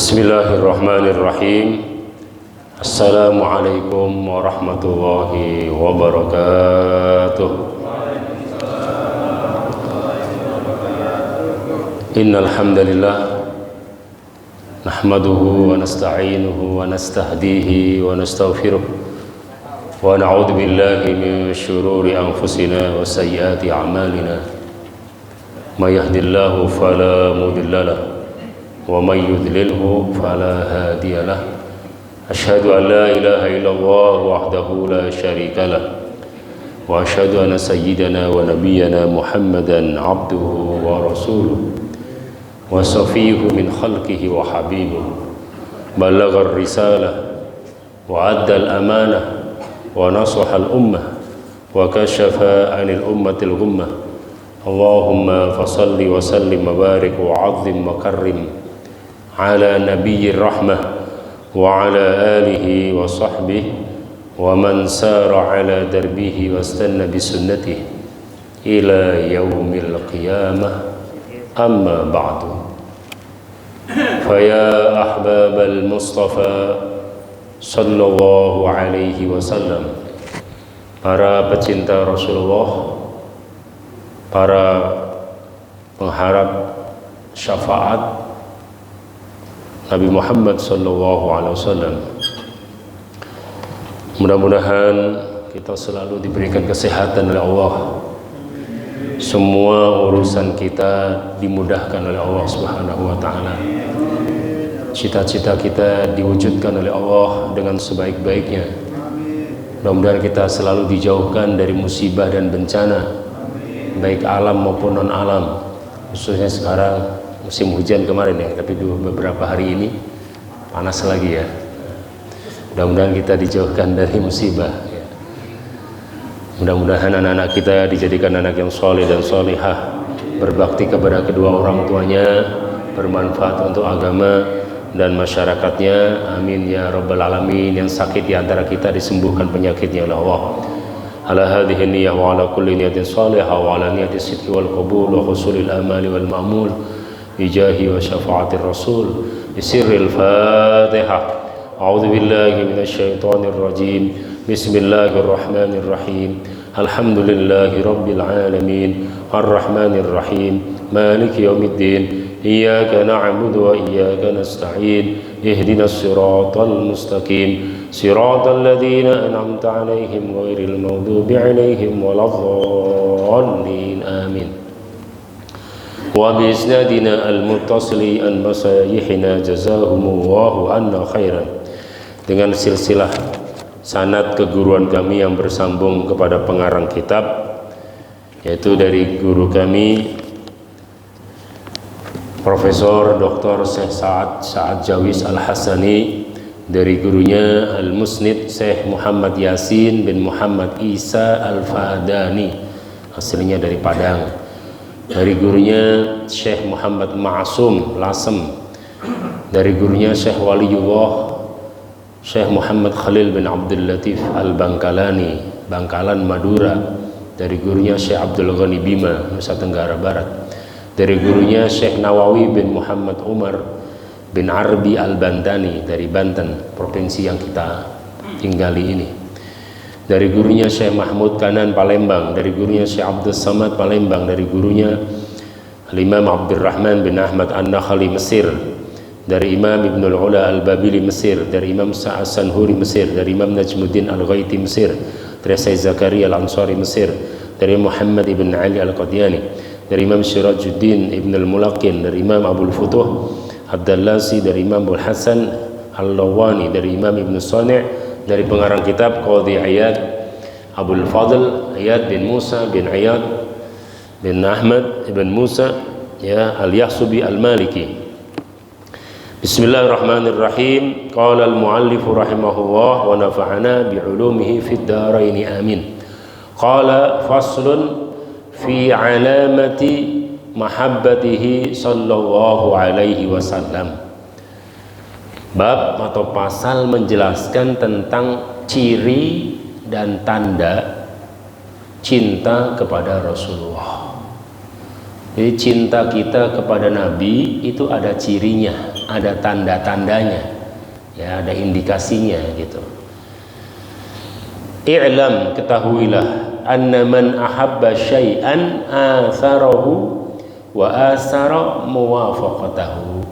Bismillahirrahmanirrahim. Assalamualaikum warahmatullahi wabarakatuh. Innal hamdalillah nahmaduhu wa nasta'inuhu wa nastahdihi wa nastaghfiruh wa na'udzu billahi min shururi anfusina wa sayyiati a'malina. May yahdihillahu fala mudilla lahu wa may yudlilhu fala hadiya lahu. Asyhadu an la ilaha illallah wahdahu la syarika lah wa asyhadu anna sayyidana wa nabiyyana Muhammadan abduhu wa rasuluh wa safiyuhu min khalqihi wa habibuh. Ballagha ar-risalah wa adda al-amanah wa nasaha al-ummah wa kashafa 'anil ummatil ghummah. Allahumma fasalli wa sallim wa barik wa 'azzim wa karrim ala nabiyyir rahmah wa ala alihi wa sahbihi wa man sara ala darbihi wa istanna bi sunnatihi ila yaumil qiyamah. Amma ba'du. Faya ahbabal Mustafa sallallahu alaihi wasallam, para pecinta Rasulullah, para pengharap syafaat Nabi Muhammad sallallahu alaihi wasallam, mudah-mudahan kita selalu diberikan kesehatan oleh Allah. Semua urusan kita dimudahkan oleh Allah Subhanahu wa taala. Cita-cita kita diwujudkan oleh Allah dengan sebaik-baiknya. Mudah-mudahan kita selalu dijauhkan dari musibah dan bencana, baik alam maupun non alam. Khususnya sekarang musim hujan kemarin ya, tapi beberapa hari ini panas lagi ya. Mudah-mudahan kita dijauhkan dari musibah ya. Mudah-mudahan anak-anak kita dijadikan anak yang soleh dan solihah, berbakti kepada kedua orang tuanya, bermanfaat untuk agama dan masyarakatnya. Amin ya rabbal alamin. Yang sakit di antara kita disembuhkan penyakitnya oleh Allah. Ala hadhihi niyyah wa ala kulli niyatin salihah wa ala niyati sidqi wal qabul wa husulil amali wal ma'mul bijahi wa syafaatir rasul bisirril fatihah. A'udzu billahi minasy syaithanir rajim. Bismillahirrahmanirrahim. Alhamdulillahi rabbil alamin. Arrahmanir rahim. Maliki yaumiddin. Iyyaka na'budu wa iyyaka nasta'in. Ihdinas siratal mustaqim. Siratal ladzina an'amta 'alaihim ghairil maghdubi 'alaihim waladdallin. Amin. Wa bi isnadina al-muttasili an masayihina jazahumullahu anna khairan. Dengan silsilah sanad keguruan kami yang bersambung kepada pengarang kitab, yaitu dari guru kami Profesor Dr. Syekh Sa'ad Jawis Al-Hasani, dari gurunya Al-Musnid Syekh Muhammad Yasin bin Muhammad Isa Al-Fadani, aslinya dari Padang. Dari gurunya Syekh Muhammad Ma'asum Lasem, dari gurunya Syekh Waliullah Syekh Muhammad Khalil bin Abdul Latif Al-Bangkalani, Bangkalan Madura, dari gurunya Syekh Abdul Ghani Bima, Nusa Tenggara Barat. Dari gurunya Syekh Nawawi bin Muhammad Umar bin Arbi Al-Bantani, dari Banten, provinsi yang kita tinggali ini. Dari gurunya Syekh Mahmud Kanan Palembang, dari gurunya Syekh Abdul Samad Palembang, dari gurunya Imam Abdurrahman bin Ahmad An-Nakhali Mesir, dari Imam Ibnul Ula Al-Babili Mesir, dari Imam Sa'ad Sanhuri Mesir, dari Imam Najmuddin Al-Ghaiti Mesir, dari Sayyid Zakaria Al-Ansari Mesir, dari Muhammad Ibn Ali Al-Qadiani, dari Imam Syirajuddin Ibn Al-Mulaqin, dari Imam Abul Futuh Ad-Dallasi, dari Imam Abul Hasan Al-Lawani, dari Imam Ibn Sani', dari pengarang kitab Qadhi Iyad Abul Fadl Iyad bin Musa bin Iyad bin Ahmad ibn Musa ya Al-Yahsubi Al-Maliki. Bismillahirrahmanirrahim. Qala al-muallif rahimahullah wa nafa'ana bi'ulumihi fid dharain amin. Qala faslun fi alamati mahabbatihi sallallahu alaihi wasallam. Bab atau pasal menjelaskan tentang ciri dan tanda cinta kepada Rasulullah. Jadi cinta kita kepada Nabi itu ada cirinya. ada tanda-tandanya, ya, ada indikasinya gitu. I'lam, ketahuilah, anna man ahabba syai'an atharahu wa asara muwafaqatahu.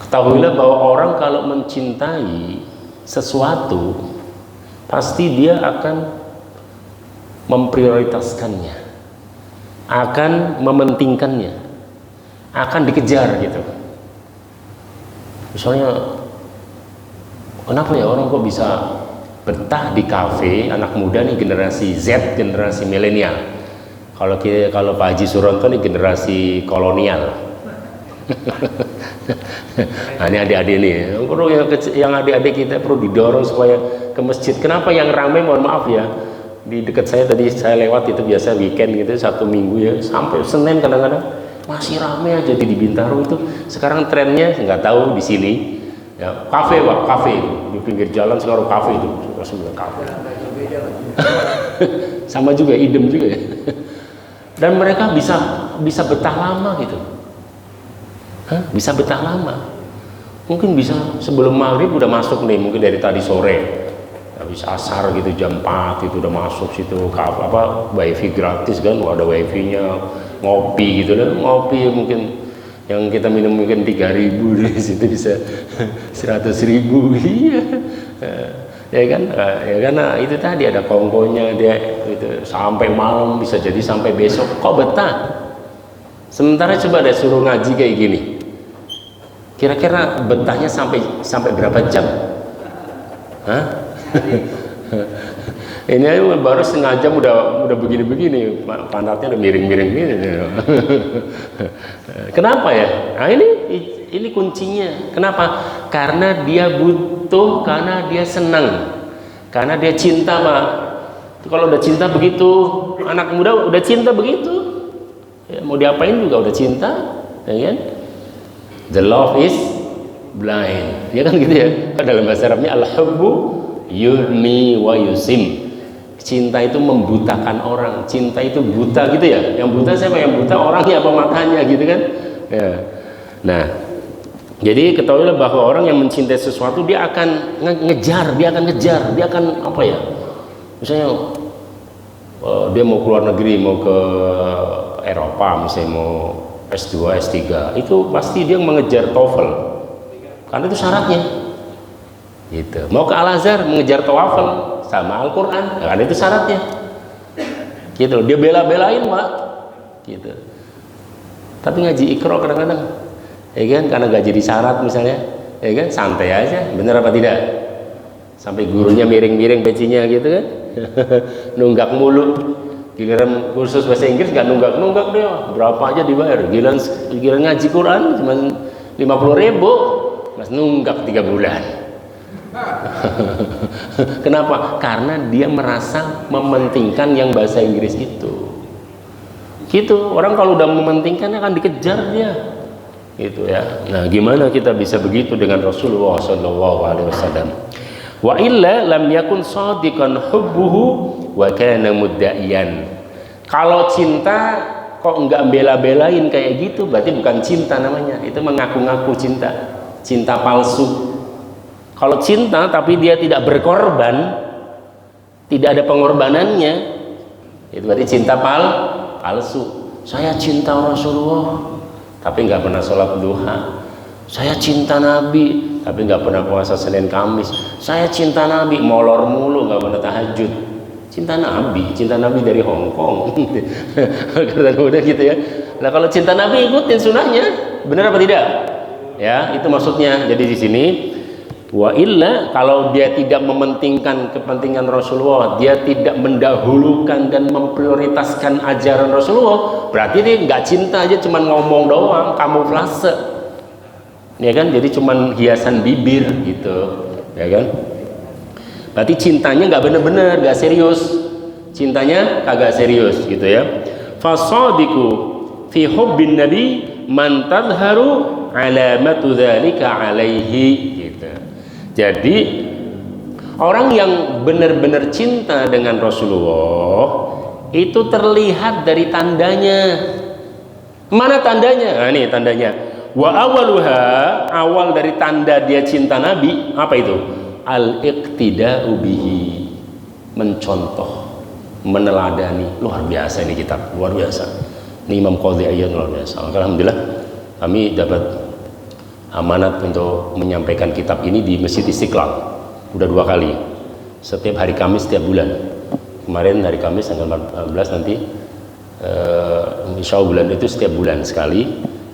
Ketahuilah bahwa orang kalau mencintai sesuatu pasti dia akan memprioritaskannya, akan mementingkannya, akan dikejar gitu. Misalnya, kenapa ya orang kok bisa betah di kafe, anak muda nih, generasi Z, generasi milenial. Kalau Pak Haji Suronto nih generasi kolonial. Nah, ini adik-adik nih, yang adik-adik kita perlu didorong supaya ke masjid. Kenapa yang ramai, mohon maaf ya, di dekat saya tadi saya lewat itu biasa weekend gitu, Sabtu Minggu ya, sampai Senin kadang-kadang masih ramai aja di Bintaro itu. Sekarang trennya nggak tahu di sini ya, kafe Pak, kafe di pinggir jalan sekarang kafe itu, semua kafe. Sama juga, idem juga ya. Dan mereka bisa betah lama gitu. Bisa betah lama. Mungkin bisa sebelum maghrib udah masuk nih, mungkin dari tadi sore. Habis asar gitu jam 4 itu udah masuk situ, wifi gratis kan, ada wifi-nya, ngopi gitu kan, ngopi mungkin yang kita minum mungkin 3.000 di situ bisa 100.000, iya, ya kan, nah, itu tadi ada kongkonya dia itu sampai malam, bisa jadi sampai besok, kok betah. Sementara coba deh suruh ngaji kayak gini, kira-kira betahnya sampai berapa jam? Hah? Ini aja baru setengah jam udah begini-begini, pantatnya udah miring-miring gini. Kenapa ya? Nah, ini kuncinya. Kenapa? Karena dia butuh, karena dia senang, karena dia cinta, Pak. Kalau udah cinta begitu, anak muda udah cinta begitu, ya, mau diapain juga udah cinta, ya kan? The love is blind, ya kan gitu ya. Dalam bahasa Arabnya al-hubbu yurni wa yusim. Cinta itu membutakan orang, cinta itu buta gitu ya. Yang buta siapa? Yang buta orangnya apa matanya gitu kan ya. Nah, jadi ketahuilah bahwa orang yang mencintai sesuatu dia akan ngejar, dia akan apa ya, misalnya dia mau keluar negeri, mau ke Eropa misalnya, mau S2, S3, itu pasti dia mengejar TOEFL karena itu syaratnya gitu. Mau ke Al-Azhar mengejar TOEFL sama Al-Quran karena itu syaratnya gitu. Dia bela-belain Pak gitu. Tapi ngaji Iqra kadang-kadang ya kan, karena gak jadi syarat misalnya, ya kan, santai aja, bener apa tidak, sampai gurunya miring-miring pecinya gitu kan. Nunggak mulu, giliran kursus bahasa Inggris gak nunggak-nunggak dia, berapa aja dibayar, giliran ngaji Quran cuma 50.000, mas nunggak 3 bulan. Kenapa? Karena dia merasa mementingkan yang bahasa Inggris itu gitu. Orang kalau udah mementingkan akan dikejar dia gitu ya. Nah, gimana kita bisa begitu dengan Rasulullah SAW? Wa illa lam yakun shadiqan hubbuhu wa kana mudda'iyan. Kalau cinta kok enggak bela-belain kayak gitu, berarti bukan cinta namanya, itu mengaku-ngaku cinta, cinta palsu. Kalau cinta tapi dia tidak berkorban, tidak ada pengorbanannya, itu berarti cinta palsu. Saya cinta Rasulullah tapi nggak pernah sholat duha. Saya cinta Nabi tapi nggak pernah puasa Senin Kamis. Saya cinta Nabi molor mulu, nggak pernah tahajud. Cinta Nabi dari Hong Kong. Kata udah gitu ya. Nah, kalau cinta Nabi ikutin sunahnya, benar apa tidak? Ya, itu maksudnya. Jadi di sini wa illa, kalau dia tidak mementingkan kepentingan Rasulullah, dia tidak mendahulukan dan memprioritaskan ajaran Rasulullah, berarti dia nggak cinta aja, cuman ngomong doang, kamuflase, ya kan? Jadi cuman hiasan bibir gitu, ya kan? Berarti cintanya nggak bener-bener, nggak serius, cintanya kagak serius gitu ya. Fasadiku fi hubbin nabi man tadharu alamatu dzalika alaihi gitu. Jadi orang yang benar-benar cinta dengan Rasulullah itu terlihat dari tandanya. Mana tandanya? Nah, ini tandanya. Wa awaluha, awal dari tanda dia cinta Nabi apa itu? Al-iqtida'u bihi, mencontoh, meneladani. Luar biasa ini kitab, luar biasa. Ini Imam Qadhi Iyad luar biasa. Alhamdulillah kami dapat amanat untuk menyampaikan kitab ini di Masjid Istiqlal. Udah 2 kali. Setiap hari Kamis setiap bulan. Kemarin hari Kamis tanggal 14 nanti insya Allah bulan itu setiap bulan sekali.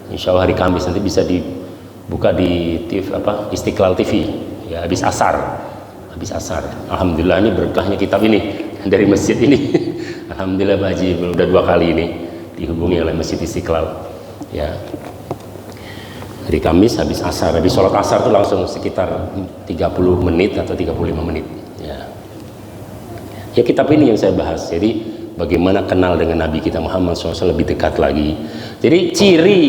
Insya Allah hari Kamis nanti bisa dibuka di TV, Istiqlal TV ya, habis asar. Alhamdulillah ini berkahnya kitab ini dari masjid ini. Alhamdulillah Pak Haji udah 2 kali ini dihubungi oleh Masjid Istiqlal ya. Hari Kamis habis asar, habis sholat asar itu langsung sekitar 30 menit atau 35 menit ya. Ya kitab ini yang saya bahas. Jadi bagaimana kenal dengan Nabi kita Muhammad SAW lebih dekat lagi. Jadi ciri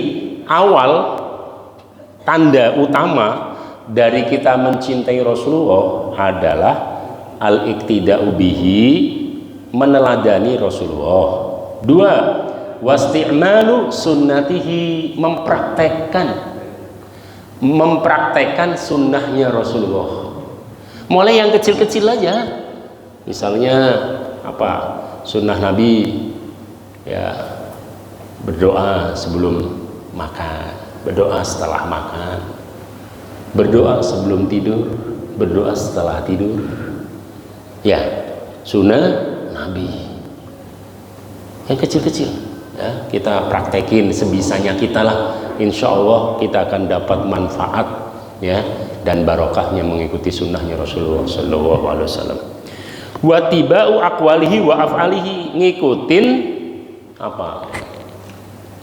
awal, tanda utama dari kita mencintai Rasulullah adalah al-iqtida'u bihi, meneladani Rasulullah. 2, wasti'malu sunnatihi, mempraktekkan sunnahnya Rasulullah. Mulai yang kecil-kecil aja, misalnya sunnah Nabi ya, berdoa sebelum makan, berdoa setelah makan, berdoa sebelum tidur, berdoa setelah tidur ya, sunnah Nabi yang kecil-kecil ya, kita praktekin sebisanya kita lah. Insya Allah kita akan dapat manfaat ya dan barokahnya mengikuti sunnahnya Rasulullah Sallallahu Alaihi Wasallam. Wa tibau aqwalihi wa af'alihi, ngikutin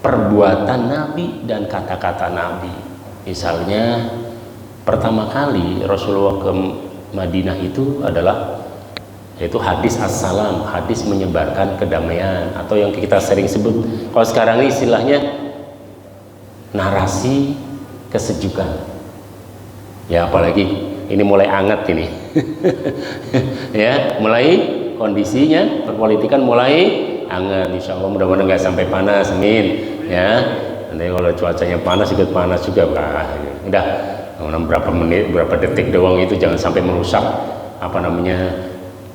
perbuatan Nabi dan kata-kata Nabi. Misalnya pertama kali Rasulullah ke Madinah itu adalah yaitu hadis as-salam, hadis menyebarkan kedamaian, atau yang kita sering sebut kalau sekarang ini istilahnya narasi kesejukan ya, apalagi ini mulai hangat ini ya, mulai kondisinya perpolitikan mulai hangat. Insya Allah mudah-mudahan nggak sampai panas, amin ya. Nanti kalau cuacanya panas ikut panas juga, udah berapa menit berapa detik doang itu, jangan sampai merusak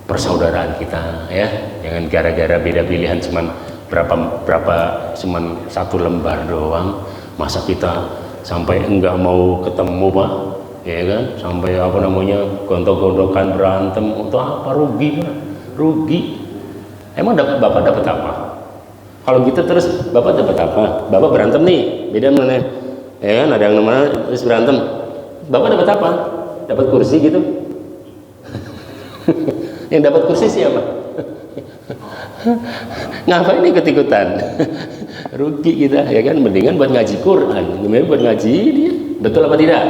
persaudaraan kita ya. Jangan gara-gara beda pilihan cuman cuman 1 lembar doang, masa kita sampai enggak mau ketemu Pak ya kan, sampai gontok-gontokan berantem untuk apa? Rugi. Emang Bapak dapat apa? Kalau gitu terus Bapak dapat apa? Bapak berantem nih, beda mana ya kan, ada yang namanya terus berantem, Bapak dapat apa? Dapat kursi gitu. Yang dapat kursi siapa? Ngapain ikut-ikutan? Rugi kita ya kan, mendingan buat ngaji Quran, mendingan buat ngaji dia. Betul apa tidak?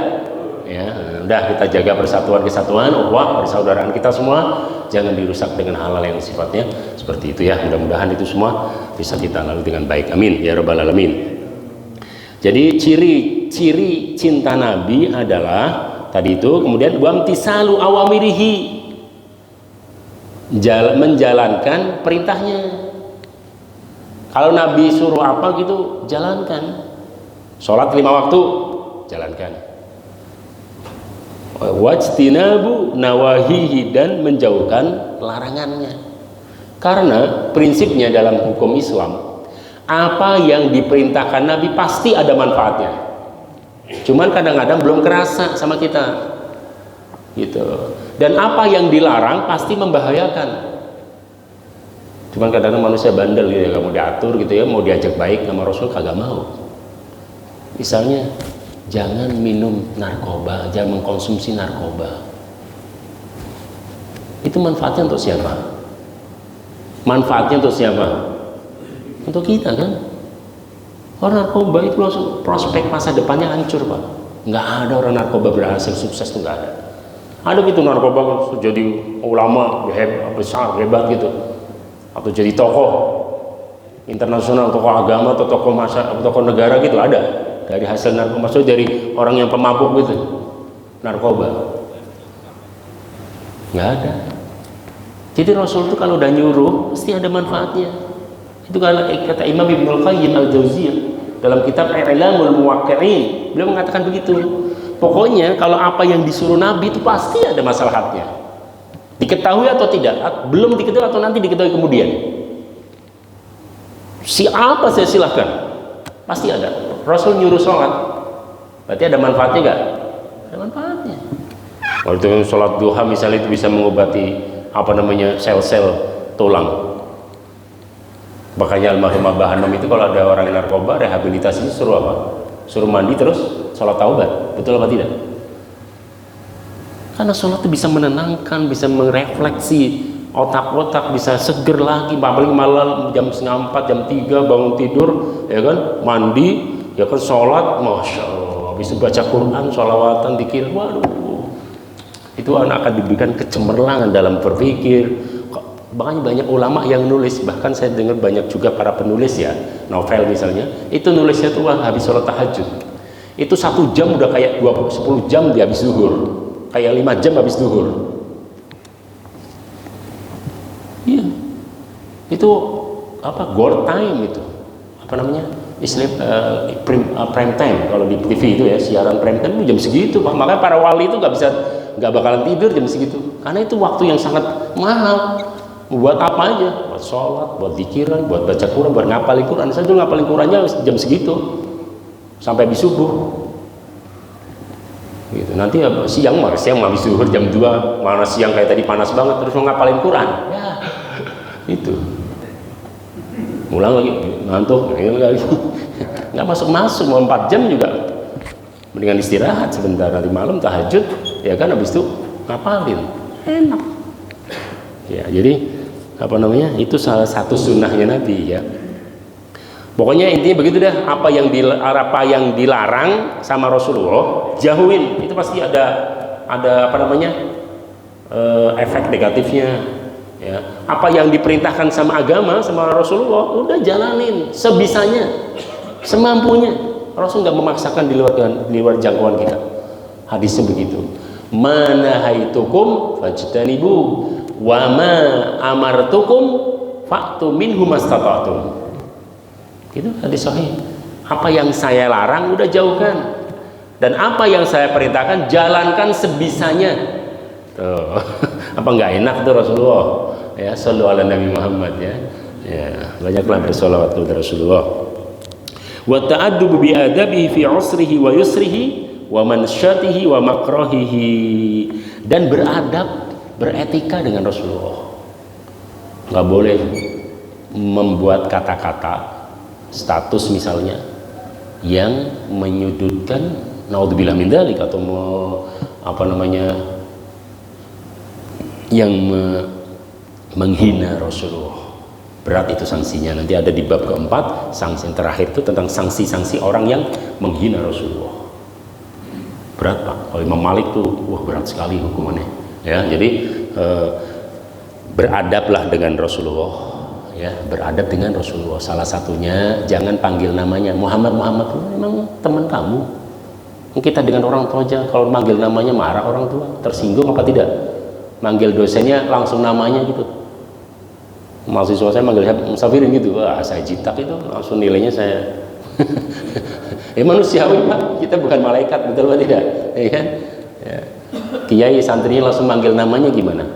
Ya, udah kita jaga kesatuan, persaudaraan kita semua jangan dirusak dengan hal-hal yang sifatnya seperti itu ya. Mudah-mudahan itu semua bisa kita lalui dengan baik, amin ya rabbal alamin. Jadi ciri cinta Nabi adalah tadi itu, kemudian wamtisalu awamirihi, menjalankan perintahnya. Kalau Nabi suruh apa gitu, jalankan. Sholat 5 waktu, jalankan. Wajtinabu nawahihi, dan menjauhkan larangannya. Karena prinsipnya dalam hukum Islam, apa yang diperintahkan Nabi pasti ada manfaatnya. Cuman kadang-kadang belum kerasa sama kita gitu. Dan apa yang dilarang pasti membahayakan. Cuman kadang-kadang manusia bandel gitu ya, kamu diatur gitu ya, mau diajak baik sama Rasul kagak mau. Misalnya jangan minum narkoba, jangan mengkonsumsi narkoba. Itu manfaatnya untuk siapa? Manfaatnya untuk siapa? Untuk kita kan. Orang narkoba itu langsung prospek masa depannya hancur Pak. Nggak ada orang narkoba berhasil sukses, tuh nggak ada. Ada gitu narkoba jadi ulama besar hebat gitu, atau jadi tokoh internasional, tokoh agama, atau tokoh masyarakat, tokoh negara gitu, ada dari hasil narkoba, maksudnya dari orang yang pemabuk gitu, narkoba. Nggak ada. Jadi Rasul itu kalau udah nyuruh pasti ada manfaatnya. Itu kalau kata Imam Ibnul Qayyim al-Jauziyah, Dalam kitab I'lamul Muwaqqi'in, beliau mengatakan begitu. Pokoknya kalau apa yang disuruh Nabi itu pasti ada maslahatnya. Diketahui atau tidak, belum diketahui atau nanti diketahui kemudian. Siapa saya silahkan, pasti ada. Rasul nyuruh sholat, berarti ada manfaatnya nggak? Ada manfaatnya. Kalau itu sholat duha misalnya, itu bisa mengobati apa namanya sel-sel tulang. Makanya almarhum Abah Hanom itu kalau ada orang yang narkoba, rehabilitasinya suruh apa? Suruh mandi terus sholat taubat. Betul apa tidak? Karena sholat itu bisa menenangkan, bisa merefleksi otak-otak, bisa seger lagi. Apalagi malam jam 3:30, jam 3 bangun tidur, ya kan, mandi, ya kan, sholat, masya Allah. Habis itu baca Quran, sholawatan, dikir, waduh, itu anak akan diberikan kecemerlangan dalam berpikir. Makanya banyak ulama yang nulis, bahkan saya dengar banyak juga para penulis ya, novel misalnya, itu nulisnya tuh habis sholat tahajud. Itu 1 jam udah kayak 10 jam dia habis zuhur, kayak 5 jam habis zuhur. Iya, itu apa, gold time itu, apa namanya, prime time kalau di TV itu ya, siaran prime time itu jam segitu Pak. Makanya para wali itu nggak bakalan tidur jam segitu, karena itu waktu yang sangat mahal. Buat apa aja? Buat sholat, buat zikiran, buat baca Quran, buat ngapalin Quran. Saya dulu ngapalin Qurannya jam segitu sampai habis subuh gitu. Nanti siang habis zuhur jam 2, mana siang kayak tadi panas banget, terus mau ngapalin Quran ya itu, ulang lagi ngantuk nggak masuk mau 4 jam juga, mendingan istirahat sebentar, nanti malam tahajud ya kan, habis itu ngapalin enak ya. Jadi apa namanya, itu salah satu sunnahnya Nabi ya. Pokoknya intinya begitu dah, apa yang dilarang sama Rasulullah jauhin, itu pasti ada apa namanya, efek negatifnya ya. Apa yang diperintahkan sama agama sama Rasulullah udah jalanin sebisanya, semampunya. Rasul nggak memaksakan di luar jangkauan kita. Hadisnya begitu, manahaitukum fajtanibu wa ma amartukum fa'tu minhu mastata'tum. Itu hadis sahih. Apa yang saya larang udah jauhkan, dan apa yang saya perintahkan jalankan sebisanya. Tuh. Apa nggak enak tuh Rasulullah ya, sallu ala Nabi Muhammad ya. Ya, banyaklah bersolawat kepada Rasulullah. Wa ta'addubu bi adabihi fi usrihi wa yusrihi wa mansyatihi wa makrahihi, dan beretika dengan Rasulullah. Nggak boleh membuat kata-kata status misalnya yang menyudutkan, naudzubillah min dzalik, atau apa namanya, yang menghina Rasulullah. Berat itu sanksinya, nanti ada di bab keempat, sanksi yang terakhir itu tentang sanksi-sanksi orang yang menghina Rasulullah. Berat Pak. Kalau Imam Malik tuh wah berat sekali hukumannya ya. Jadi beradablah dengan Rasulullah ya, beradab dengan Rasulullah. Salah satunya jangan panggil namanya Muhammad. Memang teman kamu. Kita dengan orang tua aja kalau manggil namanya marah orang tua, tersinggung apa tidak? Manggil dosennya langsung namanya gitu. Mahasiswa saya manggil saya musafirin gitu, wah saya jitak itu langsung nilainya saya. Ya manusiawi Pak, kita bukan malaikat, betul atau tidak? Ya kan? Ya. Kiai santrinya langsung manggil namanya gimana?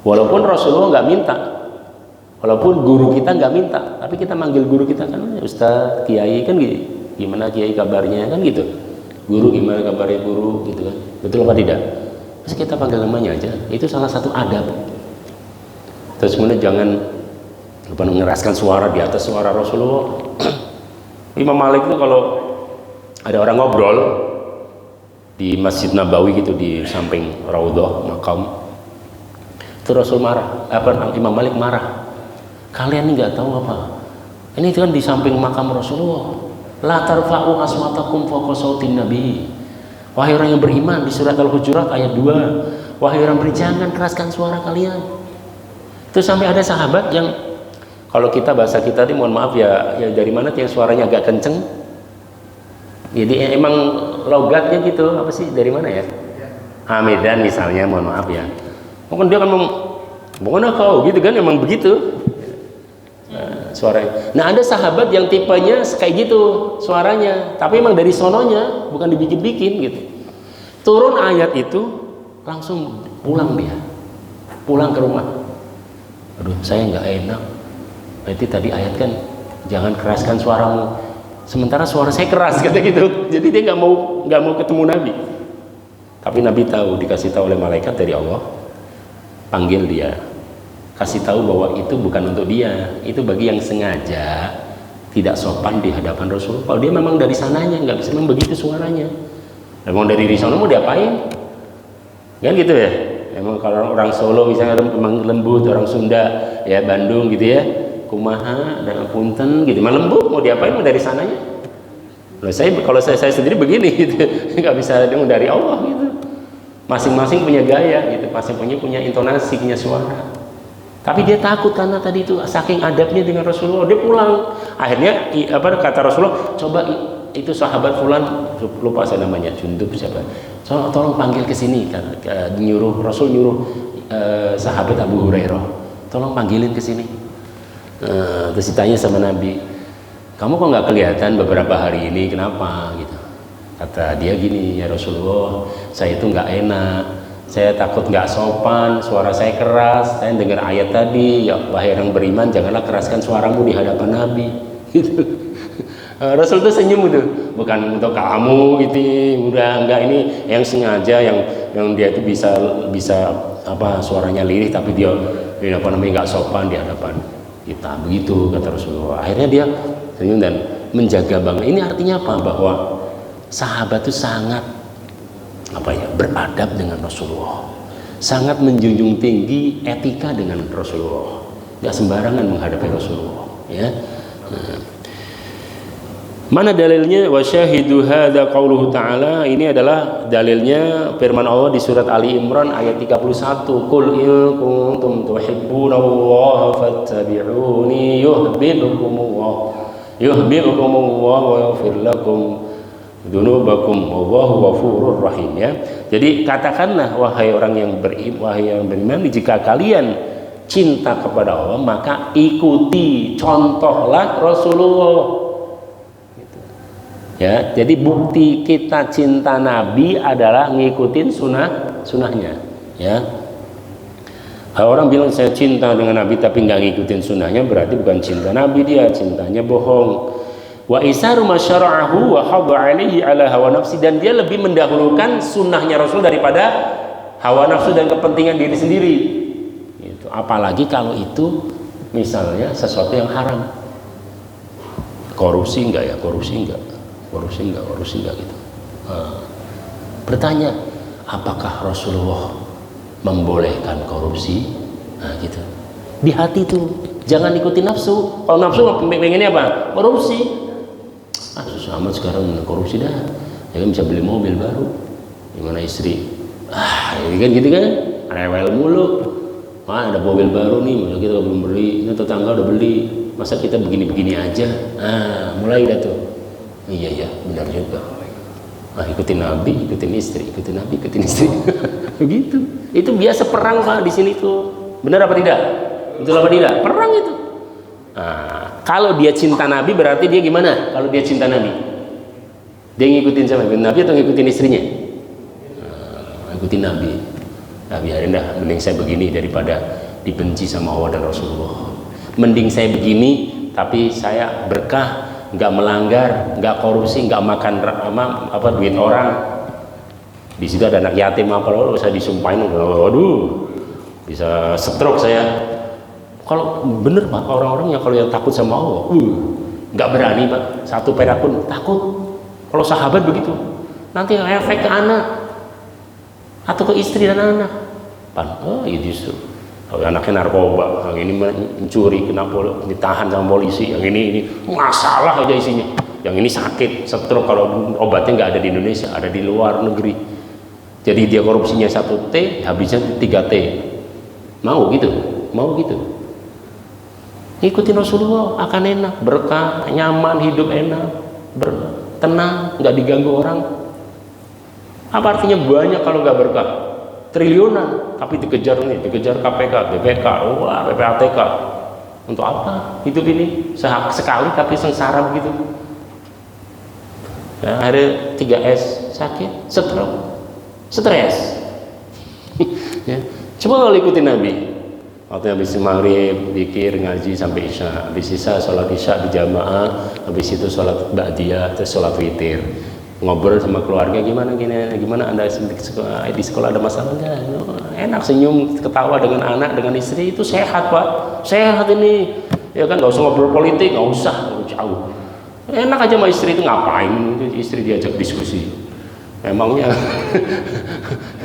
Walaupun Rasulullah nggak minta, walaupun guru kita nggak minta, tapi kita manggil guru kita kan, Ustaz, Kiai kan gitu. Gimana Kiai kabarnya kan gitu? Guru gimana kabarnya guru gitu kan? Betul apa tidak? Terus kita panggil namanya aja, itu salah satu adab. Terus kemudian jangan mengeraskan suara di atas suara Rasulullah. Imam Malik itu kalau ada orang ngobrol di Masjid Nabawi gitu, di samping Raudhah makam, itu Rasul marah, Imam Malik marah, kalian ini nggak tahu apa, ini kan di samping makam Rasulullah. La tarfa'u aswatakum fawqa sautin nabi. Wahai orang yang beriman, di surat Al-Hujurat ayat 2, wahai orang beriman, jangan keraskan suara kalian. Itu sampai ada sahabat yang, kalau kita bahasa kita ini mohon maaf ya, ya dari mana yang suaranya agak kenceng. Jadi emang logatnya gitu, apa sih, dari mana ya? Hamidan misalnya, mohon maaf ya. Mungkin dia kan ngomong, "Bagaimana kau?" gitu kan, emang begitu. Nah, suaranya. Nah ada sahabat yang tipenya kayak gitu suaranya, tapi emang dari sononya, bukan dibikin-bikin gitu. Turun ayat itu langsung pulang dia, pulang ke rumah. Aduh saya nggak enak. Berarti tadi ayat kan jangan keraskan suaramu. Sementara suara saya keras kata gitu. Jadi dia nggak mau ketemu Nabi. Tapi Nabi tahu, dikasih tahu oleh malaikat dari Allah, panggil dia, kasih tahu bahwa itu bukan untuk dia, itu bagi yang sengaja tidak sopan di hadapan Rasul. Kalau dia memang dari sananya nggak bisa memang begitu suaranya. Memang dari sana mau diapain? Kan gitu ya. Memang kalau orang Solo misalnya memang lembut, orang Sunda ya Bandung gitu ya, kumaha dan punten gitu, mah lembut mau diapain mau dari sananya. Kalau saya sendiri begini gitu, nggak bisa dari Allah gitu. Masing-masing punya gaya gitu, masing-masing punya intonasi, punya suara. Tapi dia takut karena tadi itu saking adabnya dengan Rasulullah, dia pulang. Akhirnya kata Rasulullah, coba itu sahabat fulan, lupa saya namanya, Jundub siapa, tolong panggil ke sini. Rasul nyuruh sahabat Abu Hurairah, tolong panggilin ke sini. Terus ditanya sama Nabi, kamu kok nggak kelihatan beberapa hari ini, kenapa gitu? Kata dia gini, ya Rasulullah, saya itu nggak enak, saya takut nggak sopan, suara saya keras, saya dengar ayat tadi, ya wahai orang beriman, janganlah keraskan suaramu di hadapan Nabi. Gitu. Rasul itu senyum itu, bukan untuk kamu gitu, udah enggak, ini yang sengaja, yang dia itu bisa apa suaranya lirih, tapi dia nggak sopan di hadapan kita, begitu kata Rasulullah. Akhirnya dia senyum dan menjaga banget. Ini artinya apa? Bahwa sahabat itu sangat beradab dengan Rasulullah, sangat menjunjung tinggi etika dengan Rasulullah, nggak sembarangan menghadapi Rasulullah ya. Mana dalilnya? Wa syahidu hadza qauluhu ta'ala, ini adalah dalilnya firman Allah di surat Ali Imran ayat 31, qul in kuntum tuhibbunallaha fattabi'uni yuhibbukumullah wa yaghfir lakum dzunubakum wallahu ghafurur rahim ya. Jadi katakanlah wahai orang yang beriman, jika kalian cinta kepada Allah maka ikuti, contohlah Rasulullah. Ya, jadi bukti kita cinta Nabi adalah ngikutin sunnahnya. Ya, kalau orang bilang saya cinta dengan Nabi tapi nggak ngikutin sunnahnya, berarti bukan cinta Nabi, dia cintanya bohong. Wa isaru masyara'ahu wa hadha alaihi ala hawa nafsi, dan dia lebih mendahulukan sunnahnya Rasul daripada hawa nafsu dan kepentingan diri sendiri. Itu apalagi kalau itu misalnya sesuatu yang haram. Korupsi enggak ya? Korupsi enggak gitu. Bertanya, apakah Rasulullah membolehkan korupsi? Nah gitu. Di hati tuh, jangan ikuti nafsu. Kalau nafsu pengennya apa? Korupsi. Susah amat sekarang korupsi dah. Ya kan bisa beli mobil baru. Gimana istri? Ini kan gitu kan? Rewel mulu. Ada mobil baru nih, masa kita belum beli. Ini tetangga udah beli. Masa kita begini-begini aja? Mulai dah tuh. Iya benar juga. Ikutin Nabi, ikutin istri, ikutin Nabi, ikutin istri. Begitu. Itu biasa perang Pak di sini tuh. Benar apa tidak? Betul apa tidak? Perang itu. Kalau dia cinta Nabi berarti dia gimana? Kalau dia cinta Nabi, dia ngikutin siapa? Nabi atau ngikutin istrinya? Ngikutin Nabi. Biarin dah. Mending saya begini daripada dibenci sama Allah dan Rasulullah. Mending saya begini tapi saya berkah, nggak melanggar, nggak korupsi, nggak makan duit orang. Di situ ada anak yatim apa loh, saya disumpahin, waduh, bisa stroke saya. Kalau bener Pak, orang-orang yang kalau yang takut sama Allah, nggak berani Pak, satu perak pun takut. Kalau sahabat begitu, nanti efek ke anak atau ke istri dan anak. Ya justru. Kalau anaknya narkoba, yang ini mencuri, kena ditahan sama polisi, yang ini masalah aja isinya, yang ini sakit, stroke, kalau obatnya nggak ada di Indonesia, ada di luar negeri. Jadi dia korupsinya 1T, habisnya 3T. Mau gitu. Ikutin Rasulullah akan enak, berkah, nyaman, hidup enak, tenang, nggak diganggu orang. Apa artinya banyak kalau nggak berkah? Triliunan, tapi dikejar KPK, BPK, PPATK. Untuk apa hidup ini sekali tapi sengsara begitu. Ya, akhirnya 3S, sakit, stres. Ya. Coba kalau ikutin Nabi, waktu habis maghrib, zikir, ngaji sampai isya, habis isya sholat isya di jamaah, habis itu sholat ba'diyah, terus sholat witir, ngobrol sama keluarga gimana anda di sekolah ada masalah enggak? Enak, senyum, ketawa dengan anak, dengan istri, itu sehat Pak, sehat ini, ya kan, nggak usah ngobrol politik, nggak usah, jauh. Enak aja sama istri itu, ngapain istri diajak diskusi, emangnya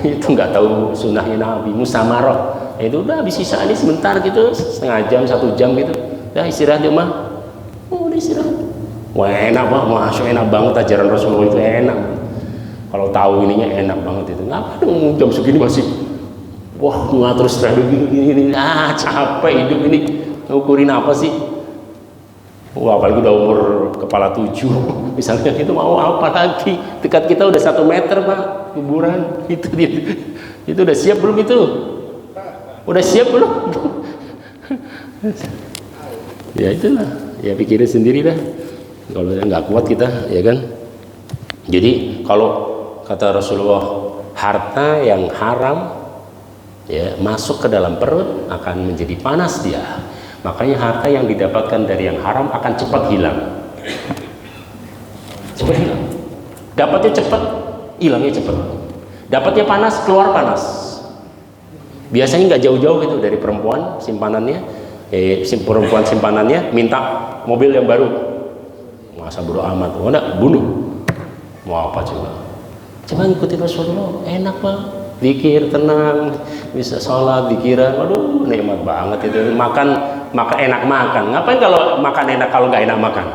itu nggak tahu sunnahnya Nabi, musamarah, itu udah habis sisa ini sebentar gitu, setengah jam, 1 jam gitu, udah istirahat di rumah, udah istirahat. Wah enak Pak, masya enak banget ajaran Rasulullah itu enak, kalau tahu ininya enak banget itu, ngapa dong jam segini masih wah ngatur strategi gini, capek hidup ini, ngukurin apa sih? Wah, apalagi udah umur kepala 7 misalnya, itu mau apa lagi? Dekat kita udah 1 meter Pak kuburan, itu udah siap belum itu? Udah siap belum? Ya itulah, ya pikirin sendiri dah, kalau nggak kuat kita, ya kan. Jadi kalau kata Rasulullah, harta yang haram ya masuk ke dalam perut akan menjadi panas dia. Makanya harta yang didapatkan dari yang haram akan cepat hilang. Cepat hilang. Dapatnya cepat, hilangnya cepat. Dapatnya panas, keluar panas. Biasanya nggak jauh-jauh gitu dari perempuan simpanannya, perempuan simpanannya minta mobil yang baru. Masa bodo amat, oh enggak, bunuh. Mau apa coba? Coba ngikutin Rasulullah, enak Pak. Zikir, tenang, bisa sholat, zikiran, waduh nikmat banget itu. Makan enak makan. Ngapain kalau makan enak kalau nggak enak makan?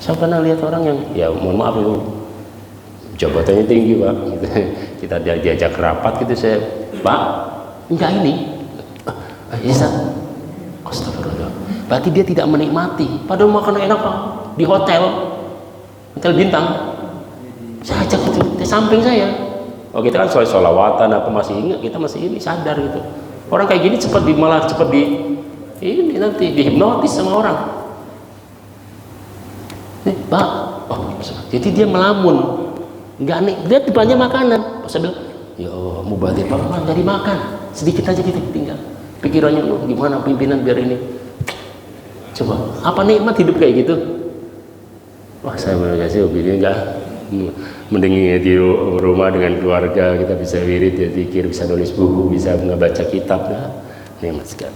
Saya pernah lihat orang yang, ya mohon maaf itu jabatannya tinggi Pak, gitu. Kita diajak rapat gitu, saya Pak, enggak ini, Isa, astagfirullah. Berarti dia tidak menikmati. Padahal makan enak Pak di hotel bintang. Saya ajak itu di samping saya. Oh kita kan sholawatan apa masih ingat, kita masih ini sadar gitu. Orang kayak gini malah cepat ini nanti dihipnotis sama orang. Nih Pak, oh jadi dia melamun, nggak nih, dia depannya makanan. Saya bilang, ya Allah mubazir Pak, jadi makan sedikit aja gitu tinggal. Pikirannya lu gimana pimpinan biar ini. Coba apa nikmat hidup kayak gitu? Wah saya berkasih opini enggak. Mending di rumah dengan keluarga, kita bisa wirid, ya zikir, bisa nulis buku, bisa membaca kitab, nah, nikmat sekali.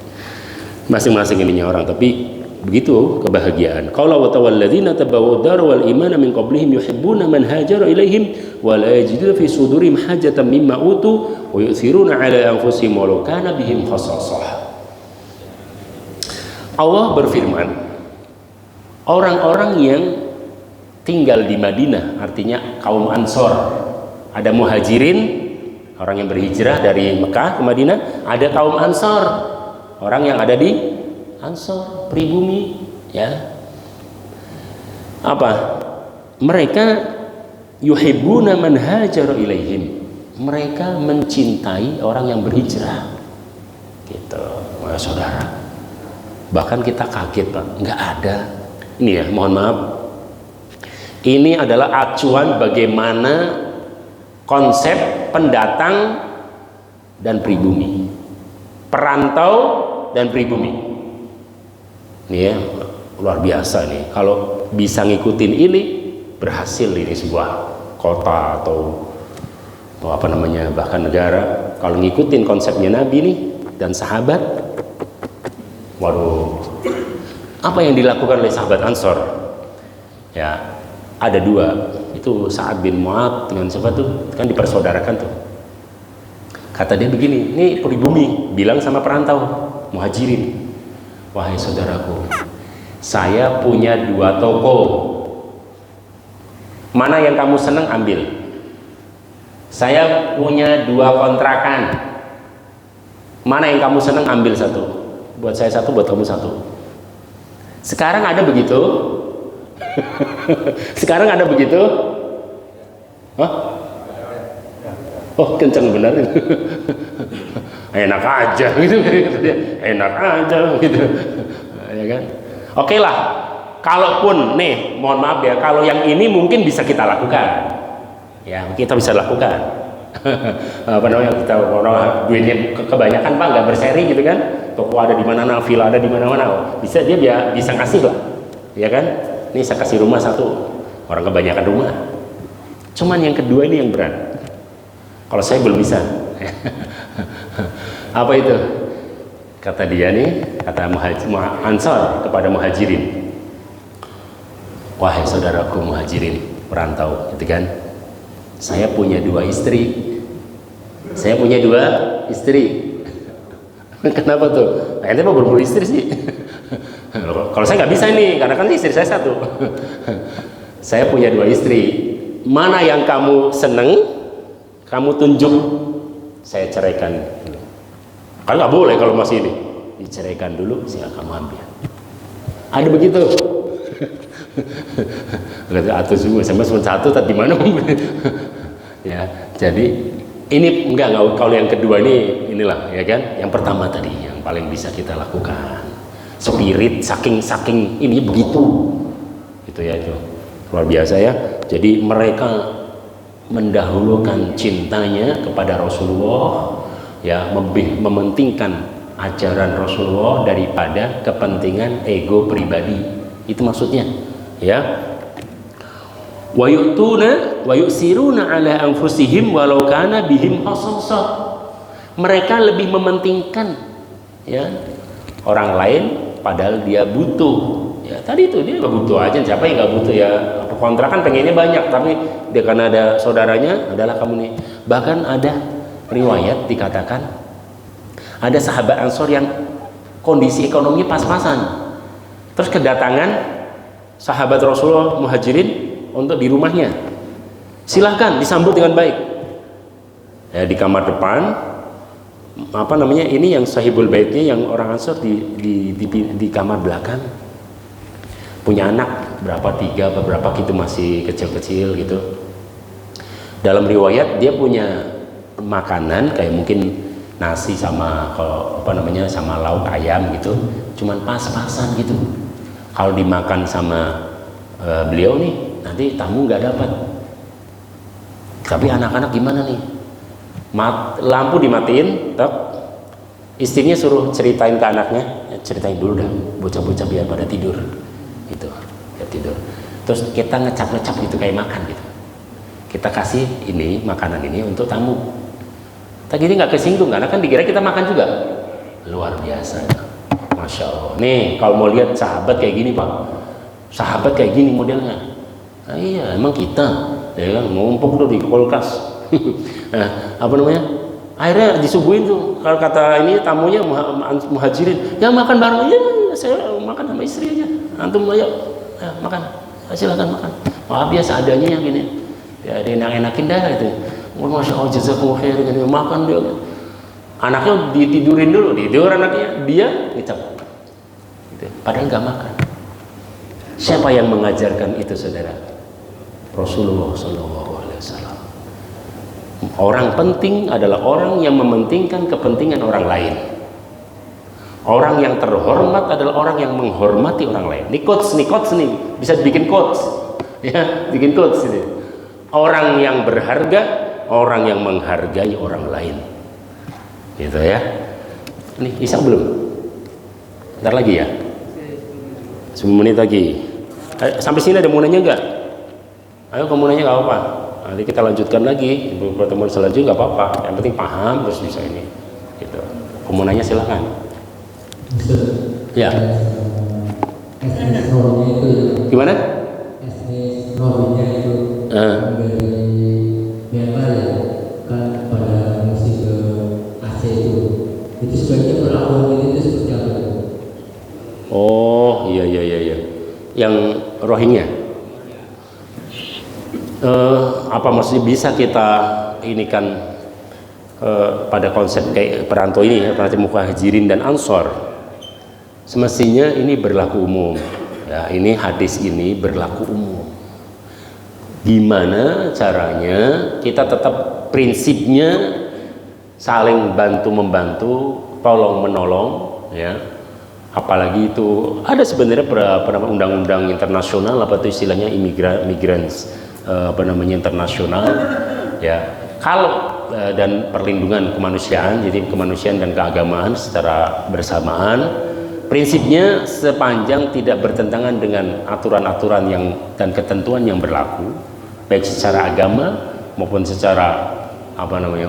Masing-masing ininya orang, tapi begitu kebahagiaan. Qala wa tawalladzina tabawwa'u ad-dar wal imana min qablihim yuhibbuna man hajara ilaihim wa la yajiduna fi sudurihim hajatan mimma utu wa yu'thiruna 'ala anfusihim walau kana bihim khassasah. Allah berfirman, orang-orang yang tinggal di Madinah, artinya kaum Ansor, ada muhajirin, orang yang berhijrah dari Mekah ke Madinah, ada kaum Ansor, orang yang ada di Ansor, pribumi, ya. Apa? Mereka yuhibbuna man hajara ilaihim. Mereka mencintai orang yang berhijrah. Gitu, saudara. Bahkan kita kaget, Pak, nggak ada. Ini ya, mohon maaf. Ini adalah acuan bagaimana konsep pendatang dan pribumi, perantau dan pribumi. Ini ya, luar biasa nih. Kalau bisa ngikutin ini, berhasil ini sebuah kota atau apa namanya, bahkan negara. Kalau ngikutin konsepnya Nabi nih dan sahabat, waduh, apa yang dilakukan oleh sahabat Ansor? Ya, ada 2, itu Sa'ad bin Mu'adz dengan siapa tuh, kan dipersaudarakan tuh. Kata dia begini, ini pribumi bilang sama perantau muhajirin, wahai saudaraku, saya punya 2 toko, mana yang kamu senang ambil. Saya punya 2 kontrakan, mana yang kamu senang ambil 1. Buat saya 1, buat kamu 1. Sekarang ada begitu? Sekarang ada begitu? Hah? Oh kencang benar. enak aja gitu, enak aja gitu, ya kan? Oke lah, kalaupun nih, mohon maaf ya, kalau yang ini mungkin bisa kita lakukan, ya kita bisa lakukan. Apa namanya, kita orang duitnya kebanyakan Pak, nggak berseri gitu kan, toko ada di mana-mana, villa ada di mana-mana, bisa dia bisa kasih lah, ya kan? Ini saya kasih rumah satu, orang kebanyakan rumah. Cuman yang kedua ini yang berat. Kalau saya belum bisa. Apa itu? Kata dia nih, kata Ansor kepada muhajirin, wahai saudaraku muhajirin, perantau, gitu kan? Saya punya 2 istri. Saya punya 2 istri. Kenapa tuh? Ente mau berburu istri sih? Kalau saya nggak bisa ini, karena kan istri saya 1. Saya punya 2 istri. Mana yang kamu seneng, kamu tunjuk, saya ceraikan. Kan nggak boleh kalau masih ini. Diceraikan dulu, sehingga kamu ambil. Ada begitu. Atau semua sama 1, tapi mana? Ya, jadi ini enggak kalau yang kedua ini inilah ya kan. Yang pertama tadi yang paling bisa kita lakukan. Spirit saking ini begitu. Itu ya itu. Luar biasa ya. Jadi mereka mendahulukan cintanya kepada Rasulullah, ya, lebih mementingkan ajaran Rasulullah daripada kepentingan ego pribadi. Itu maksudnya, ya. Wa yu'tuna wa yusiruna ala anfusihim walau kana bihim khasasah. Mereka lebih mementingkan, ya, orang lain padahal dia butuh. Ya, tadi itu dia nggak butuh aja, siapa yang nggak butuh ya? Kontrakan pengennya banyak, tapi dia karena ada saudaranya, adalah kamu nih. Bahkan ada riwayat dikatakan ada sahabat Ansor yang kondisi ekonominya pas-pasan, terus kedatangan sahabat Rasulullah muhajirin untuk di rumahnya, silahkan disambut dengan baik. Ya, di kamar depan, apa namanya, ini yang sahibul baitnya yang orang Ansor di kamar belakang, punya anak berapa, 3 beberapa gitu, masih kecil-kecil gitu. Dalam riwayat dia punya makanan kayak mungkin nasi sama apa namanya sama lauk ayam gitu, cuman pas-pasan gitu. Kalau dimakan sama beliau nih, nanti tamu nggak dapat. Tapi anak-anak gimana nih? Lampu dimatiin, istrinya suruh ceritain ke anaknya, ceritain dulu dah, bocah-bocah biar pada tidur, gitu, biar tidur. Terus kita ngecap-ngecap gitu kayak makan gitu. Kita kasih ini makanan ini untuk tamu. Tapi ini nggak kesinggung, karena kan dikira kita makan juga. Luar biasa, masya Allah. Nih kalau mau lihat sahabat kayak gini Pak, sahabat kayak gini modelnya. Nah, iya, emang kita, ya kan, ngumpuk tuh di kulkas. Nah, apa namanya? Akhirnya disuguhin tuh. Kalau kata ini tamunya muhajirin, ya makan bareng aja. Saya makan sama istri aja. Antum ayo, ya, makan. Silakan makan. Wah, biasa adanya yang gini. Ya, ada enak-enakin dah itu. Masya Allah, jazakumullah khair, gitu. Makan dia. Anaknya ditidurin dulu, tidur anaknya, dia ngecap. Gitu. Padahal nggak makan. Siapa yang mengajarkan itu, saudara? Rasulullah SAW. Orang penting adalah orang yang mementingkan kepentingan orang lain. Orang yang terhormat adalah orang yang menghormati orang lain. Ini quotes nih, bisa bikin quotes, ya, bikin quotes ini. Orang yang berharga, orang yang menghargai orang lain, gitu ya. Nih, Isa belum? Bentar lagi ya, 10 menit lagi. Sampai sini ada mau nanya nggak? Ayo kamu nanya, nggak apa-apa. Nanti kita lanjutkan lagi pertemuan selanjutnya, nggak apa-apa. Yang penting paham terus bisa ini. Gitu. Kamu nanya silahkan. Ya. Gimana? Pada musim ke Aceh itu sebaiknya perlakuan itu seperti apa? Oh iya. Yang Rohingya. Apa maksudnya bisa kita ini kan pada konsep kayak perantau ini ya, perantau muhajirin dan ansor, semestinya ini berlaku umum ya. Ini hadis ini berlaku umum. Gimana caranya kita tetap prinsipnya saling bantu membantu, tolong menolong, ya. Apalagi itu ada sebenarnya undang-undang internasional, apa itu istilahnya migrants internasional, ya. Kalau dan perlindungan kemanusiaan, jadi kemanusiaan dan keagamaan secara bersamaan. Prinsipnya sepanjang tidak bertentangan dengan aturan-aturan dan ketentuan yang berlaku, baik secara agama maupun secara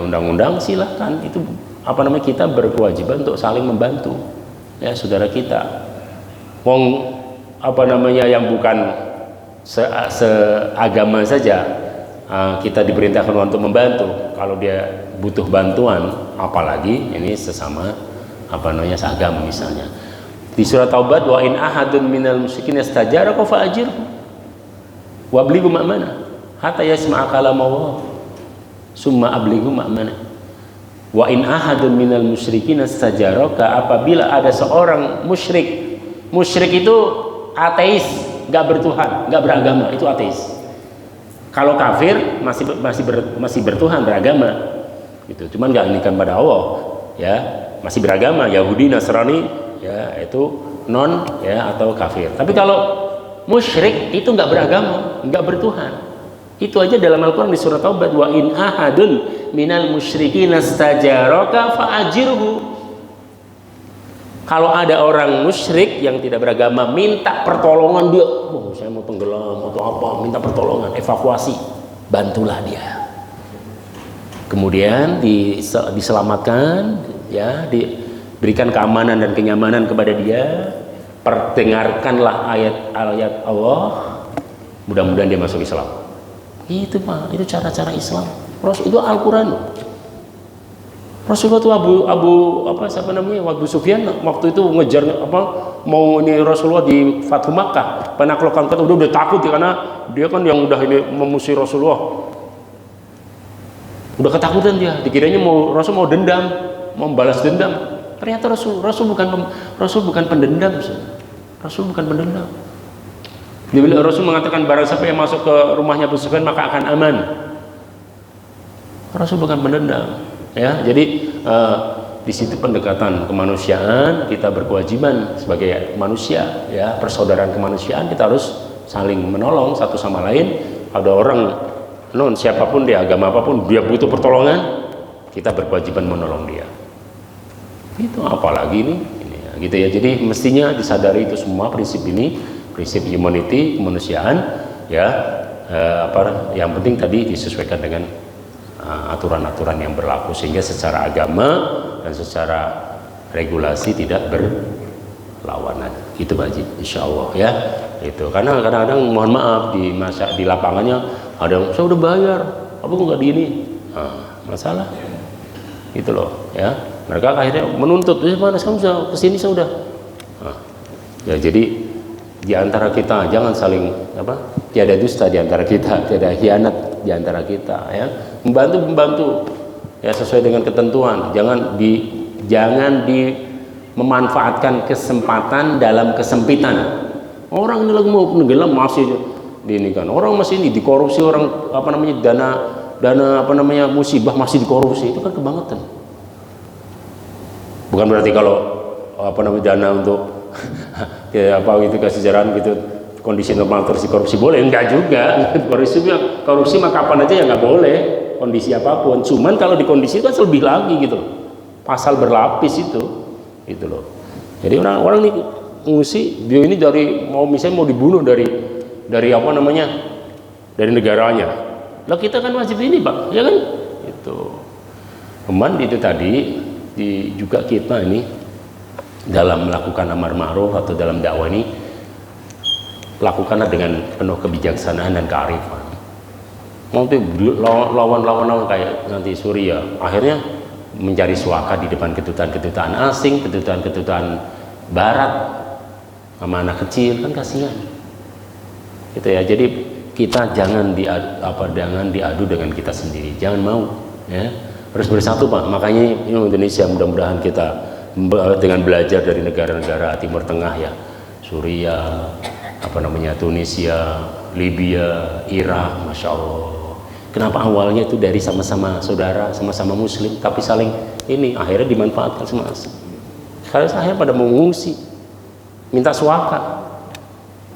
undang-undang, silahkan. Itu kita berkewajiban untuk saling membantu, ya, saudara kita. Yang bukan seagama saja kita diperintahkan untuk membantu. Kalau dia butuh bantuan, apalagi ini sesama seagama misalnya. Di surat Taubat, wa in ahadun minal musyrikin istajaraka fa'ajirhu wa ablighu ma'mana hatta yasma'a kalam Allah summa ablighu ma'mana. Wa in ahadun minal musyrikin istajaraka, apabila ada seorang musyrik itu ateis, nggak bertuhan, nggak beragama, itu ateis. Kalau kafir masih bertuhan, beragama, gitu. Cuman nggak inikan pada Allah, ya, masih beragama, Yahudi, Nasrani, ya, itu non, ya, atau kafir. Tapi kalau musyrik itu nggak beragama, nggak bertuhan. Itu aja dalam Al-Quran di surat Taubat, wa in ahadun minal musyrikin istajaraka fa'ajirhu. Kalau ada orang musyrik yang tidak beragama minta pertolongan dia, saya mau tenggelam atau apa, minta pertolongan, evakuasi, bantulah dia. Kemudian diselamatkan, ya, diberikan keamanan dan kenyamanan kepada dia, perdengarkanlah ayat-ayat Allah, mudah-mudahan dia masuk Islam. Itu Pak, itu cara-cara Islam. Itu Al-Quran. Rasulullah itu Abu Sufyan waktu itu ngejar mau ini Rasulullah di Fathu Makkah, penaklukan udah takut ya, karena dia kan yang udah ini memusuhi Rasulullah, udah ketakutan dia, dikiranya Rasul mau dendam, mau balas dendam. Ternyata Rasul bukan pendendam. Rasul bukan pendendam. Rasul mengatakan barang siapa yang masuk ke rumahnya Abu Sufyan maka akan aman. Rasul bukan pendendam. Ya, jadi di situ pendekatan kemanusiaan, kita berkewajiban sebagai manusia, ya, persaudaraan kemanusiaan, kita harus saling menolong satu sama lain. Ada orang siapapun dia, agama apapun, dia butuh pertolongan, kita berkewajiban menolong dia. Itu apalagi ini ya, gitu ya. Jadi mestinya disadari itu semua prinsip ini, prinsip humanity, kemanusiaan, ya. Yang penting tadi disesuaikan dengan aturan-aturan yang berlaku, sehingga secara agama dan secara regulasi tidak berlawanan. Itu Pak Haji, insya Allah, ya. Itu karena kadang-kadang mohon maaf di lapangannya ada yang saya udah bayar, apa kok nggak di ini, masalah itu loh, ya. Mereka akhirnya menuntut, mana saya kesini saya udah, ya. Jadi di antara kita jangan saling tiada dusta di antara kita, tiada khianat di antara kita, ya. Membantu ya sesuai dengan ketentuan. Jangan memanfaatkan kesempatan dalam kesempitan. Orang ini lagi mau tenggelam masih diinikan. Orang masih ini dikorupsi, orang dana musibah masih dikorupsi. Itu kan kebangetan. Bukan berarti kalau dana untuk kesejahteraan gitu, kondisi normal terus korupsi boleh, enggak juga. Korupsi mah kapan aja ya nggak boleh, kondisi apapun. Cuman kalau di kondisi itu kan lebih lagi gitu, pasal berlapis itu loh. Jadi orang ini ngungsi, dia ini misalnya mau dibunuh dari dari negaranya. Lah kita kan wajib ini Pak, ya kan? Itu itu tadi juga kita ini dalam melakukan amar ma'ruf atau dalam dakwah ini, lakukanlah dengan penuh kebijaksanaan dan kearifan. Nanti lawan kayak nanti Suriah akhirnya mencari suaka di depan kedutaan asing, kedutaan barat sama anak kecil, kan kasihan. Gitu ya. Jadi kita jangan diadu dengan kita sendiri, jangan mau, ya. Harus bersatu Pak. Makanya Indonesia mudah-mudahan kita dengan belajar dari negara-negara Timur Tengah, ya, Suriah, Tunisia, Libya, Irak, Masya Allah, Kenapa awalnya itu dari sama-sama saudara, sama-sama muslim, tapi saling ini akhirnya dimanfaatkan sama sekarang saya pada mengungsi, minta suaka.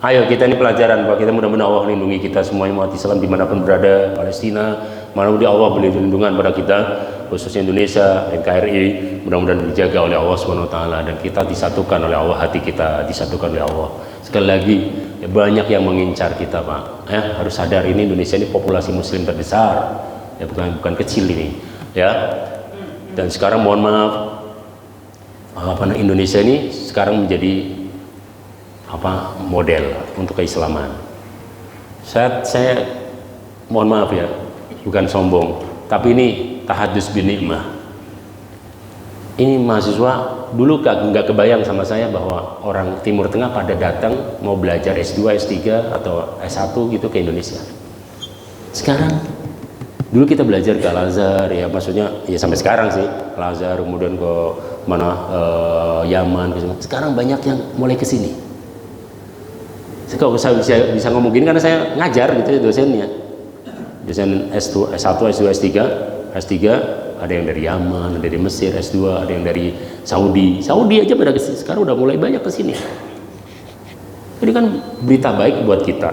Ayo kita ini pelajaran bahwa kita mudah-mudahan Allah lindungi kita semuanya umat Islam dimanapun berada, Palestina, mana-mana Allah beri lindungan pada kita, khususnya Indonesia, NKRI, mudah-mudahan dijaga oleh Allah SWT dan kita disatukan oleh Allah, hati kita disatukan oleh Allah. Sekali lagi, ya banyak yang mengincar kita, Pak. Harus sadar ini Indonesia ini populasi Muslim terbesar, ya bukan kecil ini, ya. Dan sekarang mohon maaf, Indonesia ini sekarang menjadi model untuk keislaman. Saya mohon maaf ya, bukan sombong, tapi ini tahadus bin nikmah. Ini mahasiswa dulu nggak kebayang sama saya bahwa orang Timur Tengah pada datang mau belajar S2, S3 atau S1 gitu ke Indonesia. Sekarang dulu kita belajar ke Al-Azhar, ya maksudnya ya sampai sekarang sih Al-Azhar, kemudian ke mana Yaman. Sekarang banyak yang mulai ke sini. Kok saya bisa ngomong gini karena saya ngajar gitu ya, dosennya. Dosen S1, S2, S3, S3 ada yang dari Yaman, ada dari Mesir, S2 ada yang dari Saudi aja pada kesini. Sekarang udah mulai banyak ke sini. Ini kan berita baik buat kita.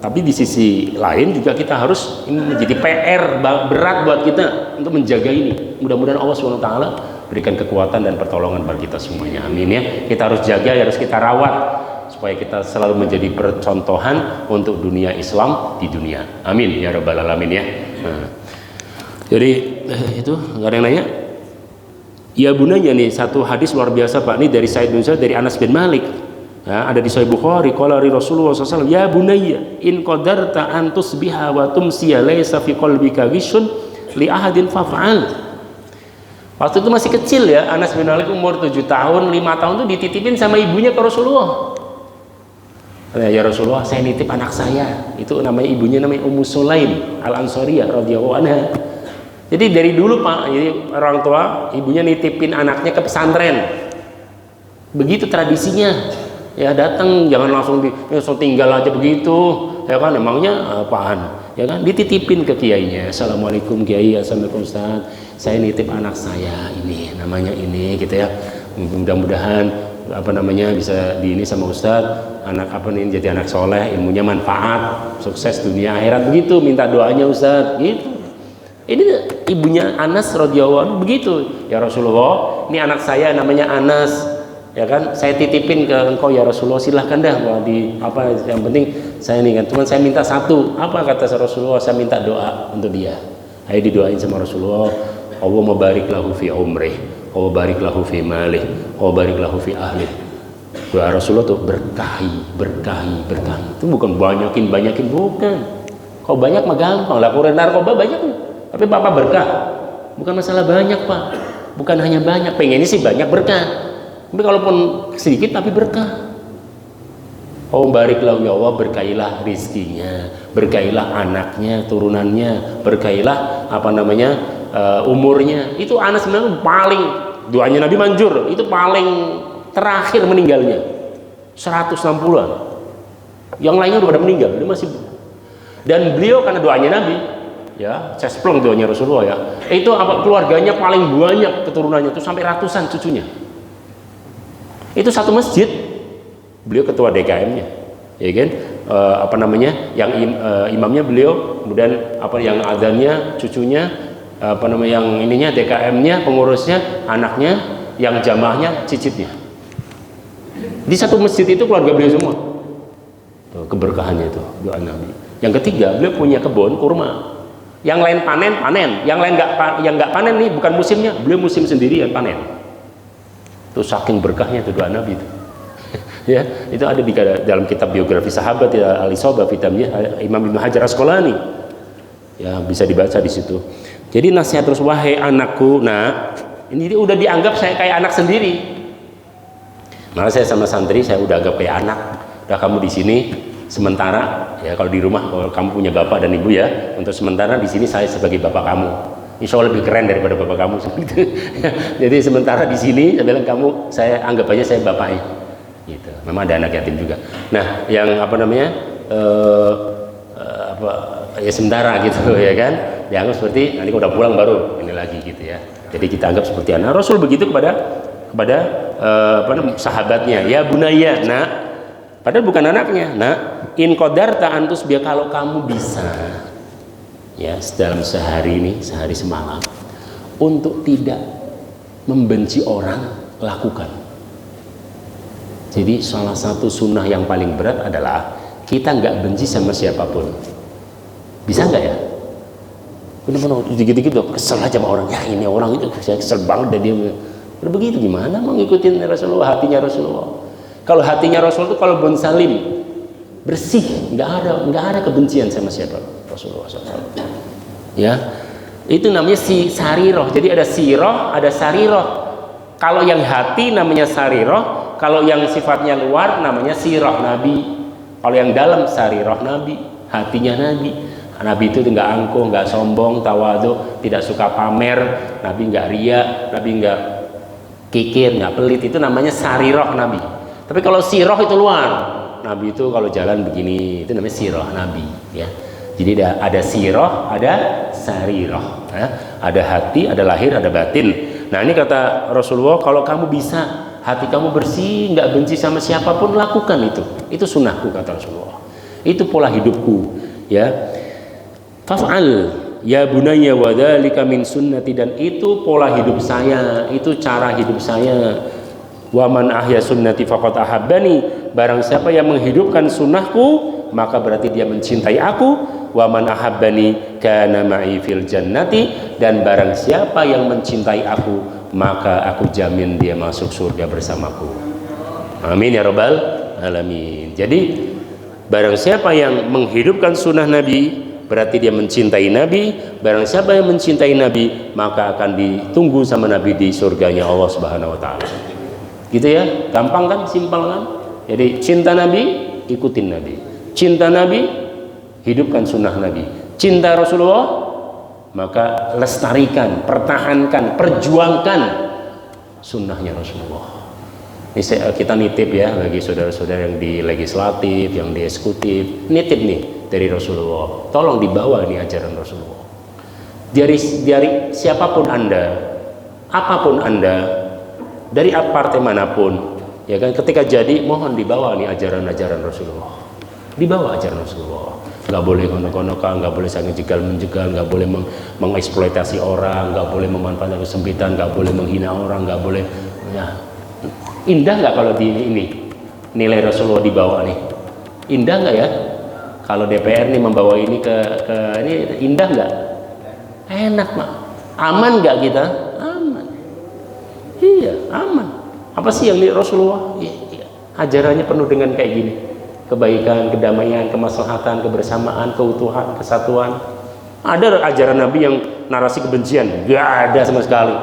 Tapi di sisi lain juga kita harus, ini menjadi PR berat buat kita untuk menjaga ini. Mudah-mudahan Allah SWT berikan kekuatan dan pertolongan bagi kita semuanya. Amin ya. Kita harus jaga, harus kita rawat supaya kita selalu menjadi percontohan untuk dunia Islam di dunia. Amin ya rabbal alamin ya. Jadi itu nggak ada yang nanya. Ya bunanya nih satu hadis luar biasa Pak, ini dari Said bin Zaid dari Anas bin Malik. Ya, ada di Sahih Bukhari, qala Rasulullah SAW, ya bunayya in qadarta an tusbiha wa tumsiya laysa fi qalbika ghishun li ahadin faf'al. Waktu itu masih kecil ya, Anas bin Malik umur 7 tahun, 5 tahun tuh dititipin sama ibunya ke Rasulullah. Ya Rasulullah, saya nitip anak saya. Itu namanya ibunya namanya Ummu Sulaim Al-Ansariyah radhiyallahu anha. Jadi dari dulu Pak, jadi orang tua ibunya nitipin anaknya ke pesantren. Begitu tradisinya. Ya datang jangan langsung tinggal aja begitu. Ya kan emangnya apaan? Ya kan dititipin ke kiainya. Assalamualaikum Kiai, assalamualaikum Ustaz. Saya nitip anak saya ini, namanya ini gitu ya. Mudah-mudahan bisa di ini sama Ustadz, anak jadi anak soleh, ilmunya manfaat, sukses dunia akhirat, begitu minta doanya Ustadz gitu. Ini ibunya Anas radhiyallahu anhu begitu, ya Rasulullah, ini anak saya namanya Anas, ya kan, saya titipin ke engkau ya Rasulullah, silahkan dah yang penting saya ini kan, cuman saya minta satu, apa kata Rasulullah, saya minta doa untuk dia. Ayo didoain sama Rasulullah, Allahumma barik lahu fi umrih, Allah barik lahu fi malih, Allah barik lahu fi ahlih. Doa Rasulullah tuh berkahi. Itu bukan banyakin, bukan. Kalau banyak mah gampang lah, kurir narkoba banyak, tapi Bapak berkah. Bukan masalah banyak Pak, bukan hanya banyak, pengennya sih banyak berkah. Tapi kalaupun sedikit tapi berkah. Allah barik lahu ya Allah, berkailah rizkinya, berkailah anaknya, turunannya, berkailah umurnya. Itu Anas sebenarnya paling, doanya Nabi manjur, itu paling terakhir meninggalnya 160-an, yang lainnya udah pada meninggal, dia masih. Dan beliau karena doanya Nabi ya, cesplong doanya Rasulullah ya, itu keluarganya paling banyak keturunannya, itu sampai ratusan cucunya. Itu satu masjid beliau ketua DKM-nya ya kan, yang imamnya beliau, kemudian yang azannya cucunya, yang ininya DKM-nya, pengurusnya anaknya, yang jamaahnya cicitnya. Di satu masjid itu keluarga beliau semua. Tuh, keberkahannya itu doa Nabi. Yang ketiga, beliau punya kebun kurma. Yang lain panen, yang lain nggak panen nih, bukan musimnya, beliau musim sendiri yang panen. Itu saking berkahnya itu doa Nabi itu. Ya, itu ada di dalam kitab biografi sahabat ya, Al-Isobah fi Tamyiz Imam Ibnu Hajar Asqalani. Ya, bisa dibaca di situ. Jadi nasihat terus, wahai anakku, ini udah dianggap saya kayak anak sendiri. Malah saya sama santri saya udah anggap kayak anak. Udah kamu di sini sementara ya, kalau di rumah kalau kamu punya bapak dan ibu ya, untuk sementara di sini saya sebagai bapak kamu. Insya Allah lebih keren daripada bapak kamu. Jadi sementara di sini saya bilang saya anggap aja saya bapaknya. Gitu. Memang ada anak yatim juga. Nah, yang ya sementara gitu ya kan, dianggap seperti nanti udah pulang baru ini lagi gitu ya. Jadi kita anggap seperti anak. Rasul begitu kepada sahabatnya, ya bunaya, nak, padahal bukan anaknya, nak, in qadarta antus biar kalau kamu bisa ya dalam sehari ini, sehari semalam, untuk tidak membenci orang, lakukan. Jadi salah satu sunnah yang paling berat adalah kita nggak benci sama siapapun. Bisa nggak ya? Benar-benar dikit-dikit kesel aja sama orang, ya ini orang itu saya kesel banget dan dia udah begitu, gimana mau ngikutin Rasulullah, hatinya Rasulullah. Kalau hatinya Rasul itu kalau bun salim, bersih, nggak ada kebencian sama siapa, Rasulullah SAW. Ya, itu namanya si sariroh. Jadi ada siroh, ada sariroh. Kalau yang hati namanya sariroh, kalau yang sifatnya luar namanya siroh Nabi. Kalau yang dalam sariroh Nabi, hatinya Nabi. Nabi itu nggak angkuh, nggak sombong, tawadu, tidak suka pamer. Nabi nggak riya, Nabi nggak kikir, nggak pelit. Itu namanya sariroh Nabi. Tapi kalau siroh itu luar. Nabi itu kalau jalan begini, itu namanya siroh Nabi. Ya. Jadi ada siroh, ada sariroh. Ya. Ada hati, ada lahir, ada batin. Nah ini kata Rasulullah, kalau kamu bisa hati kamu bersih, nggak benci sama siapapun, lakukan itu. Itu sunnahku kata Rasulullah. Itu pola hidupku. Ya. Faf'al ya bunayya wa dzalika min sunnati, dan itu pola hidup saya, itu cara hidup saya. Wa man ahya sunnati faqad ahabbani, barang siapa yang menghidupkan sunnahku maka berarti dia mencintai aku. Wa man ahabbani kana ma'i fil jannati, dan barang siapa yang mencintai aku maka aku jamin dia masuk surga bersamaku. Amin ya rabbal alamin. Jadi barang siapa yang menghidupkan sunnah Nabi berarti dia mencintai Nabi. Barang siapa yang mencintai Nabi maka akan ditunggu sama Nabi di surganya Allah Subhanahu wa taala. Gitu ya, gampang kan, simpel kan? Jadi cinta Nabi, ikutin Nabi. Cinta Nabi, hidupkan sunnah Nabi. Cinta Rasulullah, maka lestarikan, pertahankan, perjuangkan sunnahnya Rasulullah. Ini kita nitip ya bagi saudara-saudara yang di legislatif, yang di eksekutif, nitip nih dari Rasulullah. Tolong dibawa ini ajaran Rasulullah. Dari siapapun Anda, apapun Anda, dari partai manapun, ya kan, ketika jadi mohon dibawa nih ajaran-ajaran Rasulullah. Dibawa ajaran Rasulullah. Nggak boleh kono-konokan, nggak boleh saling jegal-menjegal, nggak boleh mengeksploitasi orang, nggak boleh memanfaatkan kesempitan, nggak boleh menghina orang, nggak boleh ya. Indah nggak kalau di ini nilai Rasulullah dibawa nih? Indah nggak ya? Kalau DPR nih membawa ini ke ini indah nggak? Enak mak. Aman nggak kita? Aman. Iya aman. Apa sih yang Rasulullah? Iya. Ajarannya penuh dengan kayak gini. Kebaikan, kedamaian, kemaslahatan, kebersamaan, keutuhan, kesatuan. Ada ajaran Nabi yang narasi kebencian? Nggak ada sama sekali.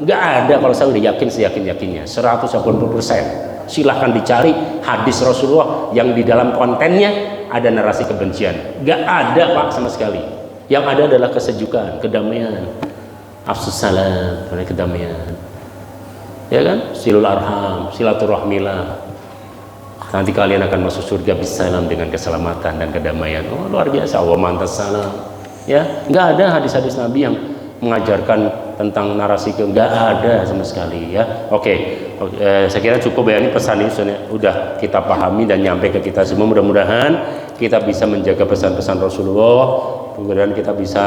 Nggak ada. Kalau saya udah yakin seyakin-yakinnya 180%. Silahkan dicari hadis Rasulullah yang di dalam kontennya ada narasi kebencian. Nggak ada pak sama sekali. Yang ada adalah kesejukan, kedamaian, afsus salam, kedamaian, ya kan, silul arham, silaturahmilah. Nanti kalian akan masuk surga bisalam dengan keselamatan dan kedamaian. Oh luar biasa. Wa mantas salam. Ya, nggak ada hadis-hadis Nabi yang mengajarkan tentang narasi nggak ada sama sekali ya. Oke, saya kira cukup ya, ini pesan ini sudah kita pahami dan nyampe ke kita semua. Mudah-mudahan kita bisa menjaga pesan-pesan Rasulullah, mudah-mudahan kita bisa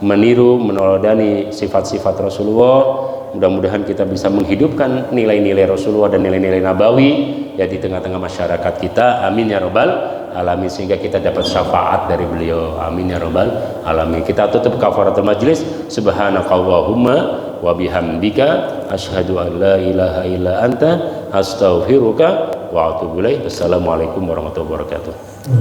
meniru, meneladani sifat-sifat Rasulullah, mudah-mudahan kita bisa menghidupkan nilai-nilai Rasulullah dan nilai-nilai Nabawi ya di tengah-tengah masyarakat kita. Amin ya rabbal alamin, sehingga kita dapat syafaat dari beliau. Amin ya rabbal alamin. Kita tutup kafaratul majlis. Subhanakallahumma wa bihamdika asyhadu an la ilaha illa anta astaghfiruka wa atubu ilaik. Assalamualaikum warahmatullahi wabarakatuh.